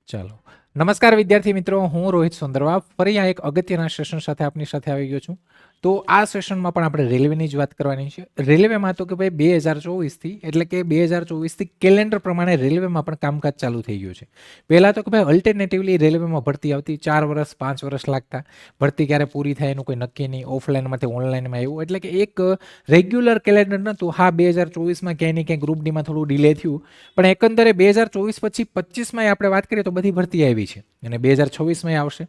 ચાલો નમસ્કાર વિદ્યાર્થી મિત્રો, હું રોહિત સુંદરવા ફરી આ એક અગત્યના સેશન સાથે આપની સાથે આવી ગયો છું. તો આ સેશનમાં પણ આપણે રેલવેની જ વાત કરવાની છે. રેલવેમાં તો કે ભાઈ 2024થી એટલે કે 2024થી કેલેન્ડર પ્રમાણે રેલવેમાં પણ કામકાજ ચાલુ થઈ ગયું છે. પહેલાં તો કે ભાઈ અલ્ટરનેટિવલી રેલવેમાં ભરતી આવતી, 4 વર્ષ 5 વર્ષ લાગતા, ભરતી ક્યારે પૂરી થાય એનું કોઈ નક્કી નહીં, ઓફલાઈનમાંથી ઓનલાઈનમાં આવ્યું, એટલે કે એક રેગ્યુલર કેલેન્ડર નહોતું. હા, 2024માં ક્યાંય ને ક્યાંય ગ્રુપ ડીમાં થોડું ડિલે થયું, પણ એકંદરે 2024 પછી 25માં આપણે વાત કરીએ તો બધી ભરતી આવી છે અને 2026માં આવશે.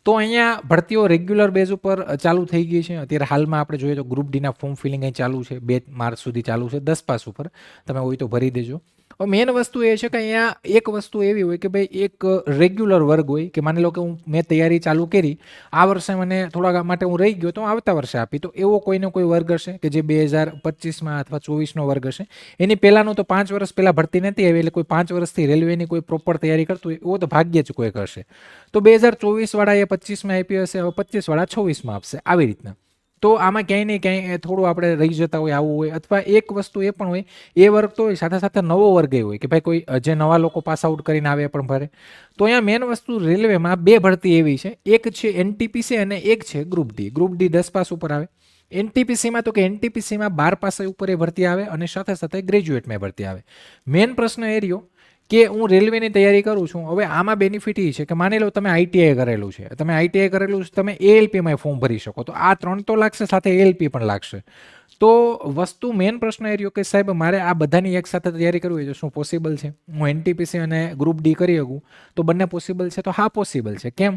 તો અહીંયા ભરતીઓ રેગ્યુલર બેઝ ઉપર ચાલુ થઈ ગઈ છે. અત્યારે હાલમાં આપણે જોઈએ તો ગ્રુપ ડીના ફોર્મ ફિલિંગ અહીં ચાલુ છે, 2 માર્ચ સુધી ચાલુ છે. 10 પાસ ઉપર તમે હોય તો ભરી દેજો. મેઇન વસ્તુ એ છે કે અહીંયા એક વસ્તુ એવી હોય કે ભાઈ એક રેગ્યુલર વર્ગ હોય કે માની લો કે મેં તૈયારી ચાલુ કરી, આ વર્ષે મને થોડા માટે હું રહી ગયો તો હું આવતા વર્ષે આપી, તો એવો કોઈનો કોઈ વર્ગ હશે કે જે 2025માં અથવા 24નો વર્ગ હશે. એની પહેલાંનું તો 5 વર્ષ પહેલાં ભરતી નથી આવી, એટલે કોઈ 5 વર્ષથી રેલવેની કોઈ પ્રોપર તૈયારી કરતું હોય એવો તો ભાગ્ય જ કોઈક હશે. તો 2024વાળાએ 25માં આપી હશે, હવે 25વાળા 26માં આપશે, આવી રીતના. તો આમાં ક્યાંય ને ક્યાંય થોડું આપણે રહી જતા હોય આવું હોય, અથવા એક વસ્તુ એ પણ હોય, એ વર્ગ તો હોય સાથે સાથે નવો વર્ગ એ હોય કે ભાઈ કોઈ જે નવા લોકો પાસ આઉટ કરીને આવે પણ ભરે. તો અહીંયા મેઇન વસ્તુ રેલવેમાં 2 ભરતી એવી છે, એક છે એનટીપીસી અને એક છે group D. Group D 10 pass ઉપર આવે. એનટીપીસીમાં તો કે એનટીપીસીમાં 12 પાસ ઉપર એ ભરતી આવે અને સાથે સાથે ગ્રેજ્યુએટમાં ભરતી આવે. મેઇન પ્રશ્ન એ રહ્યો કે હું રેલવેની તૈયારી કરું છું, હવે આમાં બેનિફિટ એ છે કે માની લો તમે આઈટીઆઈ કરેલું છે, તમે એએલપીમાં ફોર્મ ભરી શકો, તો આ 3 તો લાગશે, સાથે એએલપી પણ લાગશે. તો વસ્તુ મેઇન પ્રશ્ન એ રહ્યો કે સાહેબ મારે આ બધાની એક સાથે તૈયારી કરવી હોય તો શું પોસિબલ છે? હું એનટીપીસી અને ગ્રુપ ડી કરી શકું તો બંને પોસિબલ છે? તો હા, પોસિબલ છે. કેમ?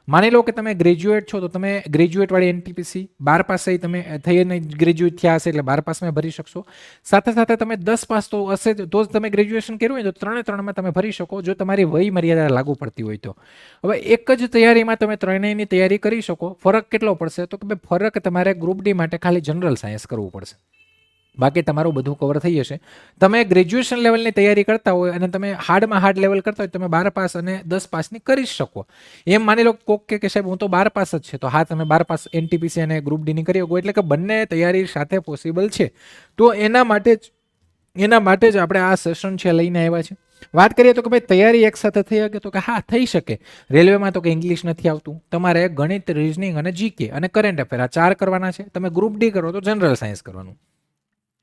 માની લો કે તમે ગ્રેજ્યુએટ છો તો તમે ગ્રેજ્યુએટવાળી એનટીપીસી 12 પાસ તમે થઈને ગ્રેજ્યુએટ થયા હશે એટલે 12 પાસમાં ભરી શકશો. સાથે સાથે તમે 10 પાસ તો હશે તો જ તમે ગ્રેજ્યુએશન કર્યું હોય તો 3-3માં તમે ભરી શકો, જો તમારી વય મર્યાદા લાગુ પડતી હોય તો. હવે એક જ તૈયારીમાં તમે ત્રણેયની તૈયારી કરી શકો. ફરક કેટલો પડશે? તો કે ભાઈ ફરક તમારે ગ્રુપ ડી માટે ખાલી જનરલ સાયન્સ કરવું પડશે, બાકી તમારું બધું કવર થઈ જશે. તમે ગ્રેજ્યુએશન લેવલની તૈયારી કરતા હોય અને તમે હાર્ડમાં હાર્ડ લેવલ કરતા હોય, તમે 12 પાસ અને 10 પાસની કરી શકો. એમ માની લો કોક કે સાહેબ હું તો 12 પાસ જ છે, તો હા તમે 12 પાસ એનટીપીસી અને ગ્રુપ ડીની કરી શકો, એટલે કે બંને તૈયારી સાથે પોસિબલ છે. તો એના માટે જ આપણે આ સેશન છે લઈને આવ્યા છે. વાત કરીએ તો કે ભાઈ તૈયારી એક સાથે થઈ શકે, તો કે હા થઈ શકે. રેલવેમાં તો કે ઇંગ્લિશ નથી આવતું, તમારે ગણિત, રીઝનિંગ અને જીકે અને કરંટ અફેર આ 4 કરવાના છે. તમે ગ્રુપ ડી કરો તો જનરલ સાયન્સ કરવાનું.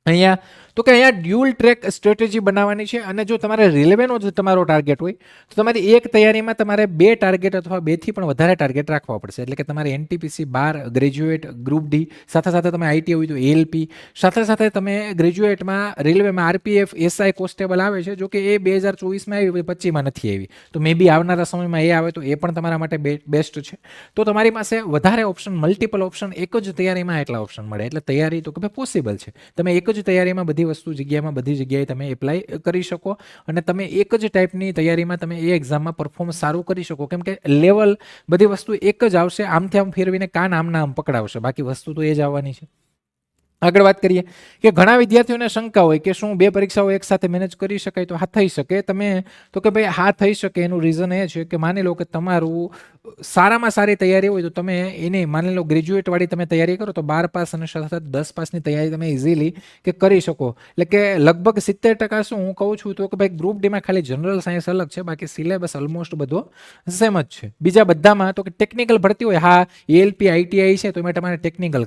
અહીંયા ડ્યુઅલ ટ્રેક સ્ટ્રેટેજી બનાવવાની છે, અને જો તમારે રેલવેનો જ તમારો ટાર્ગેટ હોય તો તમારી એક તૈયારીમાં તમારે 2 ટાર્ગેટ અથવા 2થી પણ વધારે ટાર્ગેટ રાખવા પડશે. એટલે કે તમારે એનટીપીસી 12, ગ્રેજ્યુએટ, ગ્રુપ ડી, સાથે સાથે તમે આઈટી હોય તો એલપી, સાથે સાથે તમે ગ્રેજ્યુએટમાં રેલવેમાં આરપીએફ, એસઆઈ કોન્સ્ટેબલ આવે છે, જો કે એ 2024માં આવી, 25માં નથી આવી, તો મે બી આવનારા સમયમાં એ આવે તો એ પણ તમારા માટે બેસ્ટ છે. તો તમારી પાસે વધારે ઓપ્શન, મલ્ટિપલ ઓપ્શન, એક જ તૈયારીમાં એટલા ઓપ્શન મળે, એટલે તૈયારી તો કે પોસિબલ છે. તમે એક જ તૈયારીમાં બધી જગ્યાએ તમે એપ્લાય કરી શકો અને તમે એક જ ટાઈપની તૈયારીમાં તમે એ એક્ઝામમાં પરફોર્મન્સ સારું કરી શકો, કેમ કે લેવલ બધી વસ્તુ એક જ આવશે. આમથી આમ ફેરવીને કાન આમના આમ પકડાવશે, બાકી વસ્તુ તો એ જ આવવાની છે. આગળ વાત કરીએ કે ઘણા વિદ્યાર્થીઓને શંકા હોય કે શું 2 પરીક્ષાઓ એક સાથે મેનેજ કરી શકાય? તો હા થઈ શકે. તો કે ભાઈ હા થઈ શકે. એનું રીઝન એ છે કે માની લો કે તમારું સારામાં સારી તૈયારી હોય તો તમે એને માની લો ગ્રેજ્યુએટવાળી તમે તૈયારી કરો તો 12 પાસ અને સાથે 10 પાસની તૈયારી તમે ઇઝીલી કે કરી શકો. એટલે કે લગભગ 70% શું હું કહું છું તો કે ભાઈ ગ્રુપ ડીમાં ખાલી જનરલ સાયન્સ અલગ છે, બાકી સિલેબસ ઓલમોસ્ટ બધો સેમ જ છે. બીજા બધામાં તો કે ટેકનિકલ ભરતી હોય, હા એએલપી આઈટીઆઈ છે તો એમાં તમારે ટેકનિકલ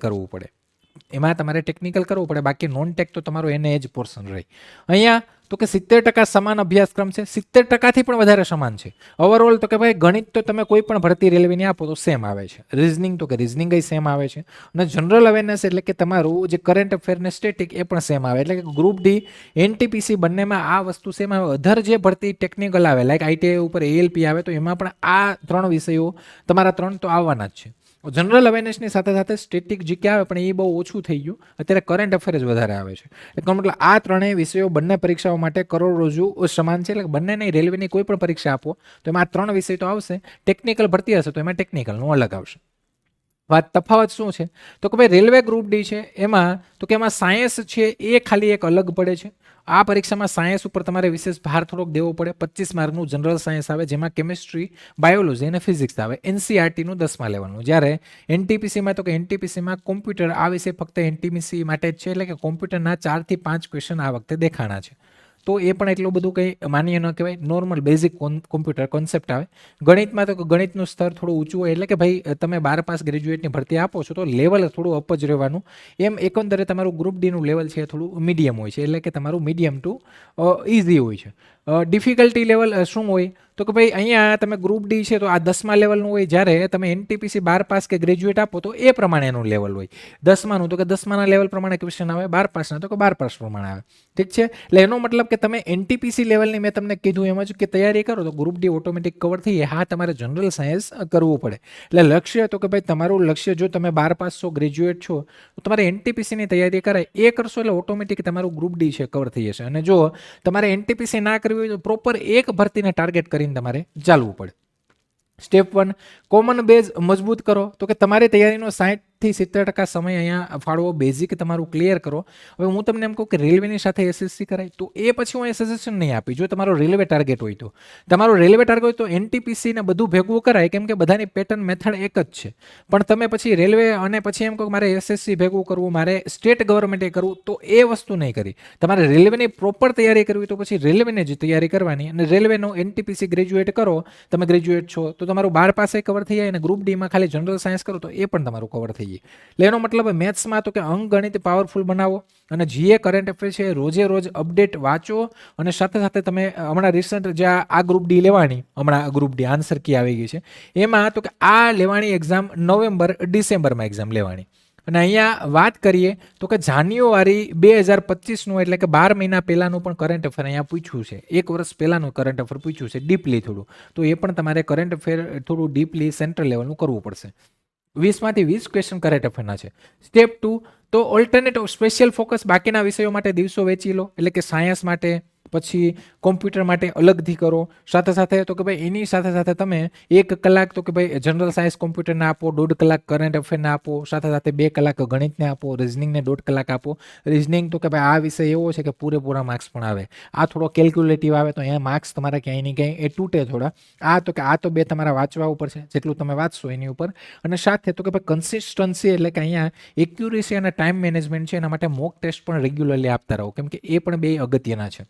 કરવું પડે, બાકી નોન ટેક તો તમારો એને જ પોર્શન રહે. અહીંયા તો કે 70% સમાન અભ્યાસક્રમ છે, 70%થી પણ વધારે સમાન છે. ઓવરઓલ તો કે ભાઈ ગણિત તો તમે કોઈ પણ ભરતી રેલવેની આપો તો સેમ આવે છે. રીઝનિંગ તો કે રીઝનિંગ સેમ આવે છે, અને જનરલ અવેરનેસ એટલે કે તમારું જે કરંટ અફેર ને સ્ટેટિક એ પણ સેમ આવે. એટલે કે ગ્રુપ ડી, એનટીપીસી બંનેમાં આ વસ્તુ સેમ આવે. અધર જે ભરતી ટેકનિકલ આવે, લાઈક આઈટીઆઈ ઉપર એએલપી આવે, તો એમાં પણ આ 3 વિષયો તમારા 3 તો આવવાના જ છે. જનરલ અવેરનેસની સાથે સાથે સ્ટેટિક જીકે આવે, પણ એ બહુ ઓછું થઈ ગયું. અત્યારે કરંટ અફેર જ વધારે આવે છે. એટલે મતલબ આ 3 વિષયો બંને પરીક્ષાઓ માટે કરોડરજ્જુ સમાન છે. એટલે બંને નહીં, રેલવેની કોઈ પણ પરીક્ષા આપો તો એમાં આ 3 વિષય તો આવશે. ટેકનિકલ ભરતી હશે તો એમાં ટેકનિકલનું અલગ આવશે. તફાવત શું છે તો કે ભાઈ રેલવે ગ્રુપ ડી છે એમાં તો કે એમાં સાયન્સ છે એ ખાલી એક અલગ પડે છે. આ પરીક્ષામાં સાયન્સ ઉપર તમારે વિશેષ ભાર થોડોક દેવો પડે. 25 માર્કનું જનરલ સાયન્સ આવે, જેમાં કેમિસ્ટ્રી, બાયોલોજી અને ફિઝિક્સ આવે. એનસીઆરટીનું 10માં લેવાનું. જ્યારે એનટીપીસીમાં તો કે એનટીપીસીમાં કોમ્પ્યુટર આ વિષય ફક્ત એનટીપીસી માટે જ છે, એટલે કે કોમ્પ્યુટરના 4 થી 5 ક્વેશ્ચન આ વખતે દેખાણા છે. તો એ પણ એટલું બધું કંઈ માન્ય ન કહેવાય, નોર્મલ બેઝિક કોમ્પ્યુટર કોન્સેપ્ટ આવે. ગણિતમાં તો ગણિતનું સ્તર થોડું ઊંચું હોય, એટલે કે ભાઈ તમે 12 પાસ ગ્રેજ્યુએટની ભરતી આપો છો તો લેવલ થોડું અપ જ રહેવાનું. એમ એકંદરે તમારું ગ્રુપ ડીનું લેવલ છે એ થોડું મીડિયમ હોય છે, એટલે કે તમારું મીડિયમ ટુ ઇઝી હોય છે. ડિફિકલ્ટી લેવલ શું હોય તો કે ભાઈ અહીંયા તમે ગ્રુપ ડી છે તો આ 10મા લેવલનું હોય, જ્યારે તમે એનટીપીસી 12 પાસ કે ગ્રેજ્યુએટ આપો તો એ પ્રમાણેનું લેવલ હોય. 10માનું તો કે 10માના લેવલ પ્રમાણે ક્વેશ્ચન આવે, 12 પાસના તો કે 12 પાસ પ્રમાણે આવે. ઠીક છે, એટલે એનો મતલબ કે તમે એનટીપીસી લેવલની મેં તમને કીધું એમ જ કે તૈયારી કરો તો ગ્રુપ ડી ઓટોમેટિક કવર થઈ જાય. હા, તમારે જનરલ સાયન્સ કરવું પડે. એટલે લક્ષ્ય તો કે ભાઈ તમારું લક્ષ્ય જો તમે 12 પાસ છો, ગ્રેજ્યુએટ છો, તો તમારે એનટીપીસીની તૈયારી કરાય એ કરશો એટલે ઓટોમેટિક તમારું ગ્રુપ ડી છે કવર થઈ જશે. અને જો તમારે એનટીપીસી ના કરવી હોય તો પ્રોપર એક ભરતીને ટાર્ગેટ કરીને તમારે ચાલવું પડે. સ્ટેપ 1, કોમન બેઝ મજબૂત કરો. તો કે તમારી તૈયારીનો 60 થી 70% સમય અહીંયા ફાળવો, બેઝિક તમારું ક્લિયર કરો. હવે હું તમને એમ કહું કે રેલવેની સાથે એસએસસી કરાય તો એ પછી હું એ સજેશન નહીં આપી. જો તમારો રેલવે ટાર્ગેટ હોય તો તમારો રેલવે ટાર્ગેટ હોય તો એનટીપીસી ને બધું ભેગવું કરાય, કેમ કે બધાની પેટર્ન મેથડ એક જ છે. પણ તમે પછી રેલવે અને પછી એમ કહો મારે એસએસસી ભેગવું કરવું, મારે સ્ટેટ ગવર્મેન્ટે કરવું, તો એ વસ્તુ નહીં કરી. તમારે રેલવેની પ્રોપર તૈયારી કરવી તો પછી રેલવેની જ તૈયારી કરવાની. અને રેલવેનો એનટીપીસી ગ્રેજ્યુએટ કરો, તમે ગ્રેજ્યુએટ છો તો તમારું 12 પાસે કવર થઈ જાય, અને ગ્રુપ ડીમાં ખાલી જનરલ સાયન્સ કરો તો એ પણ તમારું કવર થઈ જાય. એટલે એનો મતલબ મેથ્સમાં તો કે અંકગણિત પાવરફુલ બનાવો, અને જીએ કરંટ અફેર છે રોજે રોજ અપડેટ વાંચો. અને સાથે સાથે તમે હમણાં રિસન્ટ જે આ ગ્રુપ ડી લેવાની, હમણાં ગ્રુપ ડી આન્સર કી આવી ગઈ છે, એમાં તો કે આ લેવાની એક્ઝામ નવેમ્બર ડિસેમ્બરમાં એક્ઝામ લેવાની. અને અહીંયા વાત કરીએ તો કે જાન્યુઆરી 2025નું, એટલે કે 12 મહિના પહેલાંનું પણ કરંટ અફેર અહીંયા પૂછ્યું છે. 1 વર્ષ પહેલાંનું કરંટ અફેર પૂછ્યું છે ડીપલી થોડું, તો એ પણ તમારે કરંટ અફેર થોડું ડીપલી સેન્ટ્રલ લેવલનું કરવું પડશે. 20માંથી 20 ક્વેશ્ચન કરંટ અફેરના છે. સ્ટેપ 2, તો ઓલ્ટરનેટ સ્પેશિયલ ફોકસ બાકીના વિષયો માટે દિવસો વેચી લો, એટલે કે સાયન્સ માટે, પછી કોમ્પ્યુટર માટે અલગથી કરો. સાથે સાથે તો કે ભાઈ એની સાથે સાથે તમે 1 કલાક તો કે ભાઈ જનરલ સાયન્સ કોમ્પ્યુટરને આપો, 1.5 કલાક કરંટ અફેરને આપો, સાથે સાથે 2 કલાક ગણિતને આપો, રિઝનિંગને 1.5 કલાક આપો. રિઝનિંગ તો કે ભાઈ આ વિષય એવો છે કે પૂરેપૂરા માર્ક્સ પણ આવે. આ થોડો કેલ્ક્યુલેટિવ આવે તો અહીંયા માર્ક્સ તમારા ક્યાંય ને ક્યાંય એ તૂટે થોડા. આ તો 2 તમારા વાંચવા ઉપર છે, જેટલું તમે વાંચશો એની ઉપર. અને સાથે તો કે ભાઈ કન્સિસ્ટન્સી, એટલે કે અહીંયા એક્યુરેસી અને ટાઈમ મેનેજમેન્ટ છે, એના માટે મોક ટેસ્ટ પણ રેગ્યુલરલી આપતા રહો, કેમ કે એ પણ 2 અગત્યના છે.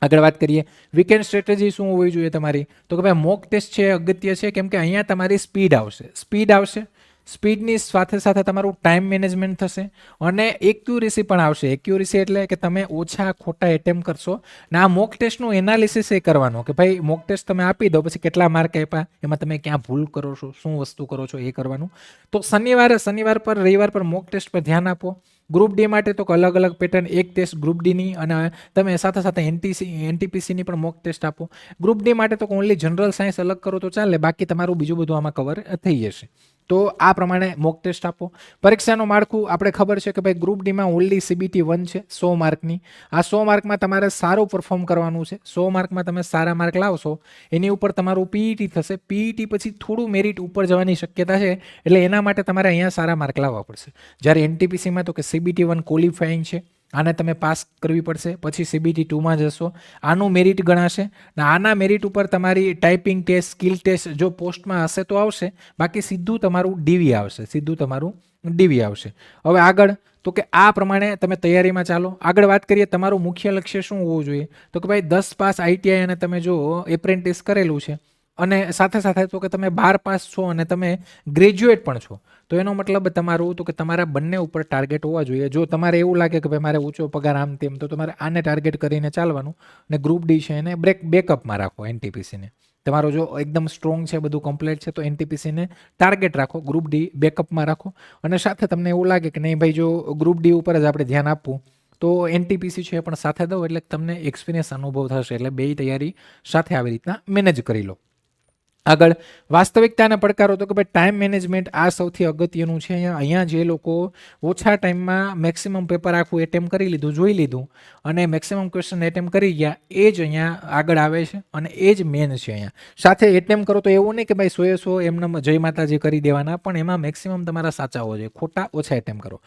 આગળ વાત કરીએ, વીકેન્ડ સ્ટ્રેટેજી શું હોવી જોઈએ તમારી, તો કે ભાઈ મોક ટેસ્ટ છે અગત્ય છે, કેમ કે અહીંયા તમારી સ્પીડ આવશે. સ્પીડની સાથે સાથે તમારું ટાઈમ મેનેજમેન્ટ થશે, અને એક્યુરેસી પણ આવશે. એક્યુરેસી એટલે કે તમે ઓછા ખોટા એટેમ્પ કરશો. ને આ મોક ટેસ્ટનું એનાલિસિસ એ કરવાનું કે ભાઈ મોક ટેસ્ટ તમે આપી દો, પછી કેટલા માર્ક આપ્યા, એમાં તમે ક્યાં ભૂલ કરો છો, શું વસ્તુ કરો છો, એ કરવાનું. તો શનિવાર પર રવિવાર પર મોક ટેસ્ટ પર ધ્યાન આપો. ગ્રુપ ડી માટે તો અલગ અલગ પેટર્ન, એક ટેસ્ટ ગ્રુપ ડીની, અને તમે સાથે સાથે એનટીપીસીની પણ મોક ટેસ્ટ આપો. ગ્રુપ ડી માટે તો ઓનલી જનરલ સાયન્સ અલગ કરો તો ચાલે, બાકી તમારું બીજું બધું આમાં કવર થઈ જશે. તો આ પ્રમાણે મોક ટેસ્ટ આપો. પરીક્ષાનું માળખું આપણે ખબર છે કે ભાઈ ગ્રુપ ડીમાં ઓનલી CBT 1 છે 100 માર્કની. આ 100 માર્કમાં તમારે સારું પરફોર્મ કરવાનું છે. 100 માર્કમાં તમે સારા માર્ક લાવશો, એની ઉપર તમારું પીઈટી થશે. પીઈટી પછી થોડું મેરિટ ઉપર જવાની શક્યતા છે, એટલે એના માટે તમારે અહીંયા સારા માર્ક લાવવા પડશે. જ્યારે એનટીપીસીમાં તો કે CBT 1 ક્વોલિફાઈંગ છે, આને તમે પાસ કરવી પડશે, પછી CBT 2માં જશો, આનું મેરિટ ગણાશે. આના મેરિટ ઉપર તમારી ટાઈપિંગ ટેસ્ટ, સ્કિલ ટેસ્ટ જો પોસ્ટમાં હશે તો આવશે, બાકી સીધું તમારું ડીવી આવશે. હવે આગળ તો કે આ પ્રમાણે તમે તૈયારીમાં ચાલો. આગળ વાત કરીએ, તમારું મુખ્ય લક્ષ્ય શું હોવું જોઈએ, તો કે ભાઈ 10 પાસ ITI અને તમે જો એપ્રેન્ટિસ કરેલું છે, અને સાથે સાથે તો કે તમે 12 પાસ છો અને તમે ગ્રેજ્યુએટ પણ છો, તો એનો મતલબ તમારું તો કે તમારા બંને ઉપર ટાર્ગેટ હોવા જોઈએ. જો તમારે એવું લાગે કે ભાઈ મારે ઊંચો પગાર આમ તેમ, તો તમારે આને ટાર્ગેટ કરીને ચાલવાનું. અને ગ્રુપ ડી છે એને બેકઅપમાં રાખો. એનટીપીસીને તમારો જો એકદમ સ્ટ્રોંગ છે, બધું કમ્પ્લીટ છે, તો એનટીપીસીને ટાર્ગેટ રાખો, ગ્રુપ ડી બેકઅપમાં રાખો. અને સાથે તમને એવું લાગે કે નહીં ભાઈ જો ગ્રુપ ડી ઉપર જ આપણે ધ્યાન આપવું, તો એનટીપીસી છે પણ સાથે દો, એટલે તમને એક્સપિરિયન્સ અનુભવ થશે. એટલે 2 તૈયારી સાથે આવી રીતના મેનેજ કરી લો. આગળ વાસ્તવિકતાના પડકારો, તો કે ભાઈ ટાઈમ મેનેજમેન્ટ આ સૌથી અગત્યનું છે. અહીંયા જે લોકો ઓછા ટાઈમમાં મેક્સિમમ પેપર આખું એટેમ્પ કરી લીધું, જોઈ લીધું, અને મેક્સિમમ ક્વેશ્ચન એટેમ્પ કરી ગયા, એ જ અહીંયા આગળ આવે છે, અને એ જ મેન છે. અહીંયા સાથે એટેમ્પ કરો તો એવું નહીં કે ભાઈ 100 એમને જય માતાજી કરી દેવાના, પણ એમાં મેક્સિમમ તમારા સાચા હોવા જોઈએ, ખોટા ઓછા એટેમ્પ કરો.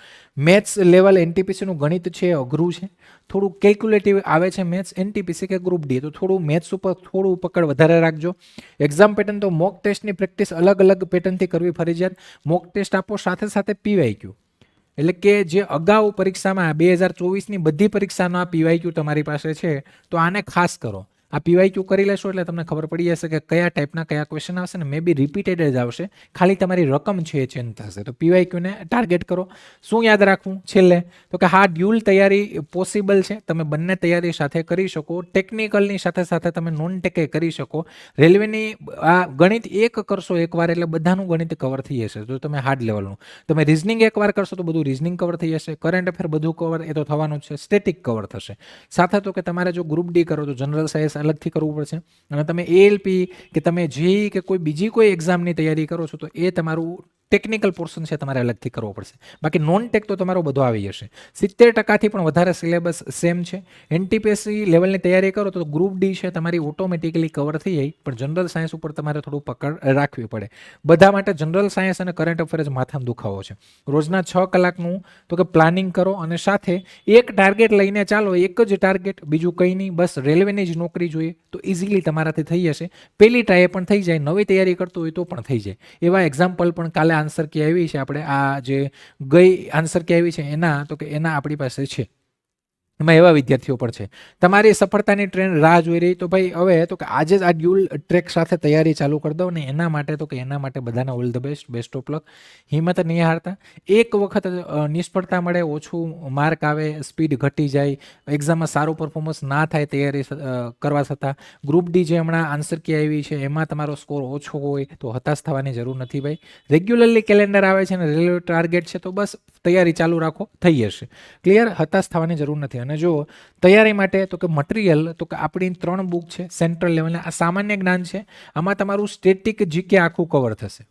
મેથ્સ લેવલ એનટીપીસીનું ગણિત છે અઘરું છે, થોડું કેલ્ક્યુલેટિવ આવે છે મેથ્સ, એનટીપીસી કે ગ્રુપ ડી, તો થોડું મેથ્સ ઉપર થોડું પકડ વધારે રાખજો. એક્ઝામ પેટર્ન તો મોક ટેસ્ટની પ્રેક્ટિસ અલગ અલગ પેટર્નથી કરવી ફરજિયાત. મોક ટેસ્ટ આપો, સાથે સાથે PYQ. એટલે કે જે અગાઉ પરીક્ષામાં 2024ની બધી પરીક્ષાનો આ પીવાયક્યુ તમારી પાસે છે, તો આને ખાસ કરો. આ પીવાયક્યુ કરી લેશો એટલે તમને ખબર પડી જશે કે કયા ટાઈપના કયા ક્વેશ્ચન આવશે ને મે બી રિપીટેડ જ આવશે, ખાલી તમારી રકમ છે એ ચેન્જ થશે. તો પીવાયક્યુને ટાર્ગેટ કરો. શું યાદ રાખવું છેલ્લે? તો કે હા, ડ્યુઅલ તૈયારી પોસિબલ છે, તમે બંને તૈયારી સાથે કરી શકો. ટેકનિકલની સાથે સાથે તમે નોન ટેકે કરી શકો. રેલવેની આ ગણિત એક કરશો એકવાર એટલે બધાનું ગણિત કવર થઈ જશે. જો તમે હાર્ડ લેવલનું, તમે રિઝનિંગ એકવાર કરશો તો બધું રિઝનિંગ કવર થઈ જશે. કરંટ અફેર બધું કવર એ તો થવાનું જ છે. સ્ટેટિક કવર થશે. સાથે તો કે તમારે જો ગ્રુપ ડી કરો તો જનરલ સાયન્સ અલગથી કરવું પડશે, અને તમે એએલપી કે તમે જેઈ કે કોઈ બીજી કોઈ એક્ઝામની તૈયારી કરો છો તો એ તમારું ટેકનિકલ પોર્શન છે, તમારે અલગથી કરવો પડશે. બાકી નોન ટેક તો તમારો બધો આવી જશે. 70% પણ વધારે સિલેબસ સેમ છે. એનટીપીએસસી લેવલની તૈયારી કરો તો ગ્રુપ ડી છે તમારી ઓટોમેટિકલી કવર થઈ જાય, પણ જનરલ સાયન્સ ઉપર તમારે થોડું પકડ રાખવી પડે. બધા માટે જનરલ સાયન્સ અને કરંટ અફેર જ માથાનો દુખાવો છે. રોજના 6 કલાકનું તો કે પ્લાનિંગ કરો, અને સાથે એક ટાર્ગેટ લઈને ચાલો. એક જ ટાર્ગેટ, બીજું કંઈ નહીં, બસ રેલવેની જ નોકરી જોઈએ તો ઇઝીલી તમારાથી થઈ જશે. પહેલી ટ્રાય પણ થઈ જાય, નવી તૈયારી કરતો હોય તો પણ થઈ જાય. એવા એક્ઝામ્પલ પણ કાલે આન્સર કી આવી છે, આપણે આ જે ગઈ આન્સર કી આવી છે એના, તો કે એના આપણી પાસે છે. એમાં એવા વિદ્યાર્થીઓ પણ છે. તમારી સફળતાની ટ્રેન રાહ જોઈ રહી, તો ભાઈ હવે તો કે આજે જ આ ડ્યુઅલ ટ્રેક સાથે તૈયારી ચાલુ કરી દો ને એના માટે, તો કે એના માટે બધાને all the best, best of luck. હિંમત નહીં હારતા. એક વખત નિષ્ફળતા મળે, ઓછું માર્ક આવે, સ્પીડ ઘટી જાય, એક્ઝામમાં સારું પરફોર્મન્સ ના થાય તૈયારી કરવા છતાં, ગ્રુપ ડી જે હમણાં આન્સર કી આવી છે એમાં તમારો સ્કોર ઓછો હોય તો હતાશ થવાની જરૂર નથી ભાઈ. રેગ્યુલરલી કેલેન્ડર આવે છે અને રેલવે ટાર્ગેટ છે, તો બસ તૈયારી ચાલુ રાખો, થઈ જશે. ક્લિયર? હતાશ થવાની જરૂર નથી. અને જો તૈયારી માટે તો કે મટીરિયલ, તો કે આપણી 3 બુક છે સેન્ટ્રલ લેવલના. આ સામાન્ય જ્ઞાન છે, આમાં તમારું સ્ટેટિક જીકે આખું કવર થશે.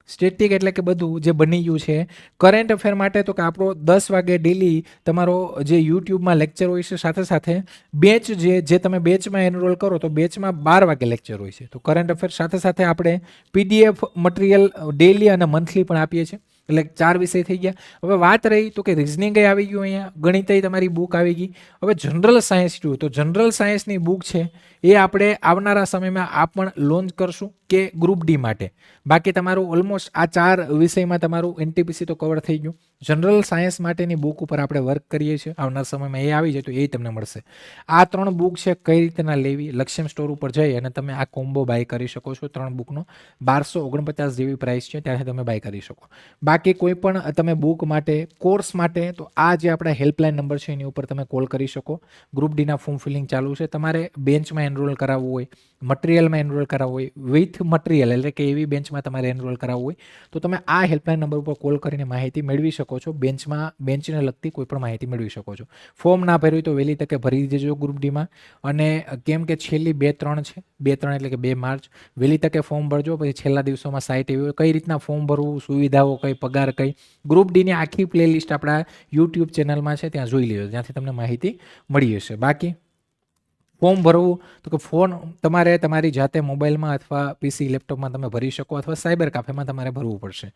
સ્ટેટિક એટલે કે બધું જે બની ગયું છે. કરંટ અફેર માટે તો કે આપણો 10 વાગે ડેલી તમારો જે યુટ્યુબમાં લેક્ચર હોય છે, સાથે સાથે બેચ જે તમે બેચમાં એનરોલ કરો તો બેચમાં 12 વાગે લેક્ચર હોય છે. તો કરંટ અફેર સાથે સાથે આપણે પીડીએફ મટીરિયલ ડેલી અને મંથલી પણ આપીએ છીએ. એટલે 4 વિષય થઈ ગયા. હવે વાત રહી તો કે રિઝનિંગ આવી ગયું, અહીંયા ગણિત તમારી બુક આવી ગઈ. હવે જનરલ સાયન્સ જોયું તો જનરલ સાયન્સની બુક છે એ આપણે આવનારા સમયમાં આ પણ લોન્ચ કરશું કે ગ્રુપ ડી માટે. બાકી તમારું ઓલમોસ્ટ આ 4 વિષયમાં તમારું એનટીપીસી તો કવર થઈ ગયું. જનરલ સાયન્સ માટેની બુક ઉપર આપણે વર્ક કરીએ છીએ. આવનાર સમયમાં એ આવી જાય તો એ તમને મળશે. આ 3 બુક છે, કઈ રીતના લેવી, લક્ષ્યમ સ્ટોર ઉપર જઈ અને તમે આ કોમ્બો બાય કરી શકો છો. 3 બુકનો 1249 જેવી પ્રાઇસ છે, ત્યાંથી તમે બાય કરી શકો. બાકી કોઈ પણ તમે બુક માટે, કોર્સ માટે, તો આ જે આપણા હેલ્પલાઇન નંબર છે એની ઉપર તમે કોલ કરી શકો. ગ્રુપ ડીના ફોર્મ ફિલિંગ ચાલુ છે. તમારે બેન્ચમાં એનરોલ કરાવવું હોય, મટીરિયલમાં એનરોલ કરાવવું હોય, વિથ મટીરિયલ એટલે કે એવી બેન્ચમાં તમારે એનરોલ કરાવવું હોય તો તમે આ હેલ્પલાઇન નંબર ઉપર કોલ કરીને માહિતી મેળવી શકો છો. બેન્ચને લગતી કોઈ પણ માહિતી મેળવી શકો છો. ફોર્મ ના ભર્યું તો વહેલી તકે ભરી દેજો ગ્રુપ ડીમાં. અને કેમ કે છેલ્લી 2-3 છે, 2-3 એટલે કે 2 માર્ચ, વહેલી તકે ફોર્મ ભરજો. પછી છેલ્લા દિવસોમાં સાઇટ એવી હોય, કઈ રીતના ફોર્મ ભરવું, સુવિધાઓ કઈ, પગાર કઈ, ગ્રુપ ડીની આખી પ્લેલિસ્ટ આપણા યુટ્યુબ ચેનલમાં છે, ત્યાં જોઈ લેજો, ત્યાંથી તમને માહિતી મળી જશે. બાકી ફોર્મ ભરવું તો કે ફોન તમારે તમારી જાતે મોબાઈલમાં અથવા પીસી લેપટોપમાં તમે ભરી શકો, અથવા સાયબર કાફેમાં તમારે ભરવું પડશે.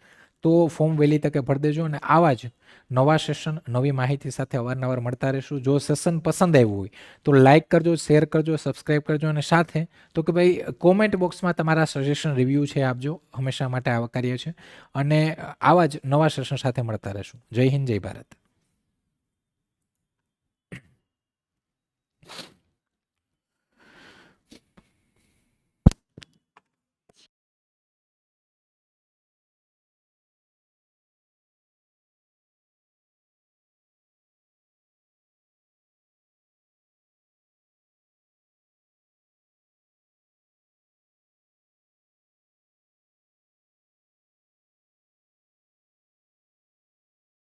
તો ફોર્મ વહેલી તકે ભરી દેજો. અને આવા જ નવા સેશન, નવી માહિતી સાથે અવારનવાર મળતા રહેશું. જો સેશન પસંદ આવ્યું હોય તો લાઇક કરજો, શેર કરજો, સબસ્ક્રાઈબ કરજો, અને સાથે તો કે ભાઈ કોમેન્ટ બોક્સમાં તમારા સજેશન, રિવ્યૂ છે આપજો. હંમેશા માટે આવકાર્ય છે. અને આવા જ નવા સેશન સાથે મળતા રહેશું. જય હિન્દ, જય ભારત.